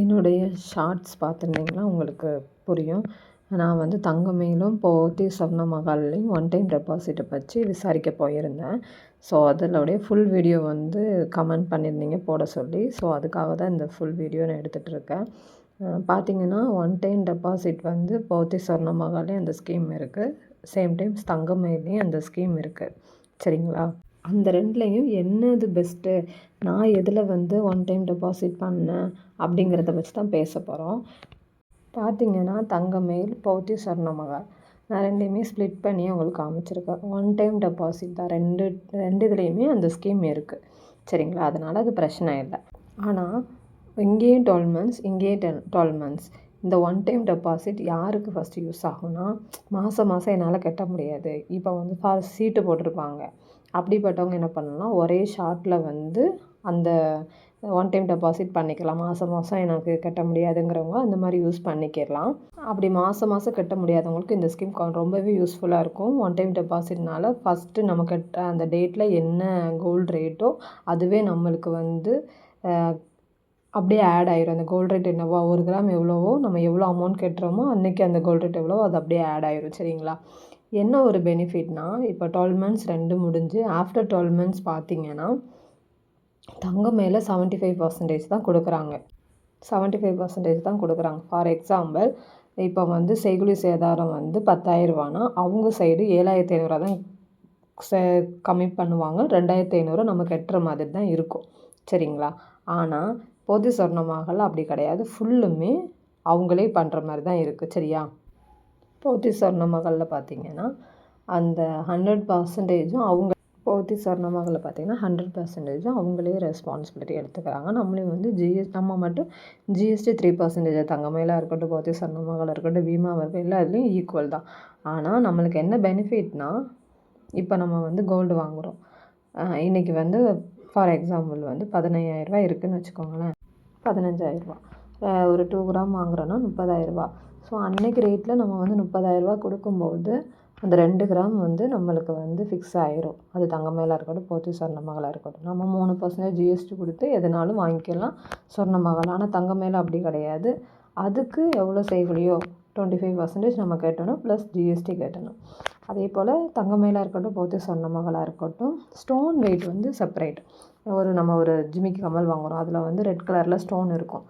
என்னுடைய ஷார்ட்ஸ் பார்த்துருந்தீங்கன்னா உங்களுக்கு புரியும். நான் வந்து தங்கமயிலும் போத்தி சொர்ணமஹால்லையும் ஒன் டைம் டெபாசிட்டை பற்றி விசாரிக்க போயிருந்தேன். ஸோ அதனுடைய ஃபுல் வீடியோ வந்து கமெண்ட் பண்ணியிருந்தீங்க போட சொல்லி. ஸோ அதுக்காக தான் இந்த ஃபுல் வீடியோ நான் எடுத்துகிட்ருக்கேன். பார்த்தீங்கன்னா ஒன் டைம் டெபாசிட் வந்து போத்தி சொர்ணமஹால்லையும் அந்த ஸ்கீம் இருக்குது. சேம் டைம்ஸ் தங்கமயிலையும் அந்த ஸ்கீம் இருக்குது. சரிங்களா? அந்த ரெண்டுலேயும் என்னது பெஸ்ட்டு, நான் எதில் வந்து ஒன் டைம் டெபாசிட் பண்ணேன் அப்படிங்கிறத வச்சு தான் பேச போகிறோம். பார்த்தீங்கன்னா தங்கமயில், போத்தி சொர்ணமஹால் நான் ரெண்டையுமே ஸ்ப்ளிட் பண்ணி உங்களுக்கு காமிச்சிருக்கேன். ஒன் டைம் டெபாசிட் தான் ரெண்டு இதுலேயுமே அந்த ஸ்கீம் இருக்குது. சரிங்களா? அதனால் அது பிரச்சனை இல்லை. ஆனால் இங்கேயும் 12 மந்த்ஸ், இங்கேயும் 12 மந்த்ஸ். இந்த ஒன் டைம் டெபாசிட் யாருக்கு ஃபஸ்ட்டு யூஸ் ஆகும்னா, மாதம் மாதம் என்னால் கட்ட முடியாது. இப்போ வந்து சீட்டு போட்டிருப்பாங்க. அப்படிப்பட்டவங்க என்ன பண்ணலாம், ஒரே ஷாட்டில் வந்து அந்த ஒன் டைம் டெபாசிட் பண்ணிக்கலாம். மாதம் மாதம் எனக்கு கட்ட முடியாதுங்கிறவங்க அந்த மாதிரி யூஸ் பண்ணிக்கிடலாம். அப்படி மாதம் மாதம் கட்ட முடியாதவங்களுக்கு இந்த ஸ்கீம் ரொம்பவே யூஸ்ஃபுல்லாக இருக்கும். ஒன் டைம் டெபாசிட்னால ஃபஸ்ட்டு நம்ம கட்டுற அந்த டேட்டில் என்ன கோல்டு ரேட்டோ அதுவே நம்மளுக்கு வந்து அப்படியே ஆட் ஆயிரும். அந்த கோல்டு ரேட் என்னவோ, 1 கிராம் எவ்வளவோ, நம்ம எவ்வளோ அமௌண்ட் கட்டுறோமோ அன்றைக்கி அந்த கோல்டு ரேட் எவ்வளவோ அது அப்படியே ஆட் ஆயிரும். சரிங்களா? என்ன ஒரு பெனிஃபிட்னா, இப்போ 12 மந்த்ஸ் 2 முடிஞ்சு ஆஃப்டர் 12 மந்த்ஸ் பார்த்தீங்கன்னா தங்கம் மேலே 75% தான் கொடுக்குறாங்க. 75% தான் கொடுக்குறாங்க. ஃபார் எக்ஸாம்பிள், இப்போ வந்து செய்கூலி சேதாரம் வந்து 10,000 அவங்க சைடு 7,500 தான் கம்மி பண்ணுவாங்க. 2,500 நம்ம கட்டுற மாதிரி தான் இருக்கும். சரிங்களா? ஆனால் போத்தி சொர்ணமஹால் அப்படி கிடையாது. ஃபுல்லுமே அவங்களே பண்ணுற மாதிரி தான் இருக்குது. சரியா? போத்தி சொர்ணமஹாலில் பார்த்தீங்கன்னா அந்த 100%ம் அவங்க போத்தி சொர்ணமஹாலில் பார்த்தீங்கன்னா 100%ம் அவங்களே ரெஸ்பான்சிபிலிட்டி எடுத்துக்கிறாங்க. நம்மளே வந்து நம்ம மட்டும் ஜிஎஸ்டி 3% தங்கமயிலாக இருக்கட்டும், போத்தி சொர்ணமஹாலாக இருக்கட்டும், பீமாவாக இருக்கட்டும், எல்லா இதுலேயும் ஈக்குவல் தான். ஆனால் நம்மளுக்கு என்ன பெனிஃபிட்னா, இப்போ நம்ம வந்து கோல்டு வாங்குகிறோம். இன்றைக்கி வந்து ஃபார் எக்ஸாம்பிள் வந்து 15,000 இருக்குதுன்னு வச்சுக்கோங்களேன். 15,000 ஒரு 2 கிராம் வாங்குகிறோன்னா 30,000. ஸோ அன்றைக்கி ரேட்டில் நம்ம வந்து 30,000 கொடுக்கும்போது அந்த 2 கிராம் வந்து நம்மளுக்கு வந்து ஃபிக்ஸ் ஆயிரும். அது தங்கமயிலாக இருக்கட்டும், போத்தி சொர்ணமஹாலாக இருக்கட்டும். நம்ம 3% ஜிஎஸ்டி கொடுத்து எதுனாலும் வாங்கிக்கலாம் சொர்ணமஹால். ஆனால் தங்கமயில் அப்படி கிடையாது. அதுக்கு எவ்வளோ செய்கூலியோ 25% நம்ம கட்டணும், ப்ளஸ் ஜிஎஸ்டி கட்டணும். அதே போல் தங்கமயிலாக இருக்கட்டும், போத்தி சொர்ணமஹாலாக இருக்கட்டும், ஸ்டோன் வெயிட் வந்து செப்பரேட். நம்ம ஒரு ஜிமிக்கி கம்மல் வாங்குகிறோம், அதில் வந்து ரெட் கலரில் ஸ்டோன் இருக்கும்.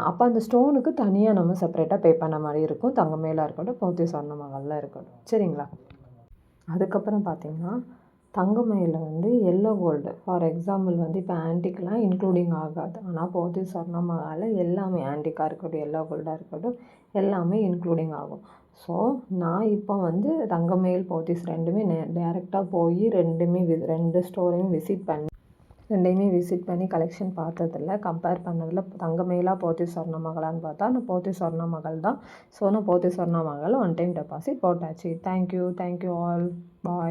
அப்போ அந்த ஸ்டோனுக்கு தனியாக நம்ம செப்பரேட்டாக பே பண்ண மாதிரி இருக்கும். தங்கமயிலாக இருக்கட்டும், போத்தி சொர்ணமஹாலில் இருக்கட்டும். சரிங்களா? அதுக்கப்புறம் பார்த்திங்கன்னா தங்கமயிலில் வந்து எல்லோ கோல்டு ஃபார் எக்ஸாம்பிள் வந்து இப்போ ஆன்டிக்லாம் இன்க்ளூடிங் ஆகாது. ஆனால் போத்தி சொர்ணமஹாலில் எல்லாமே ஆன்டிக்காக இருக்கட்டும், எல்லோ கோல்டாக இருக்கட்டும், எல்லாமே இன்க்ளூடிங் ஆகும். ஸோ நான் இப்போ வந்து தங்கமயில், போத்திஸ் ரெண்டுமே டேரெக்டாக போய் ரெண்டு ஸ்டோரையும் விசிட் பண்ணி கலெக்ஷன் பார்த்ததில்ல. கம்பேர் பண்ணதில் தங்கமயிலா, போத்தி சொர்ணமஹாலான்னு பார்த்தா நான் போத்தி சொர்ணமஹால் தான். ஸோ நான் Pothys Swarnamahal one time deposit போட்டாச்சு. Thank you all. பாய்.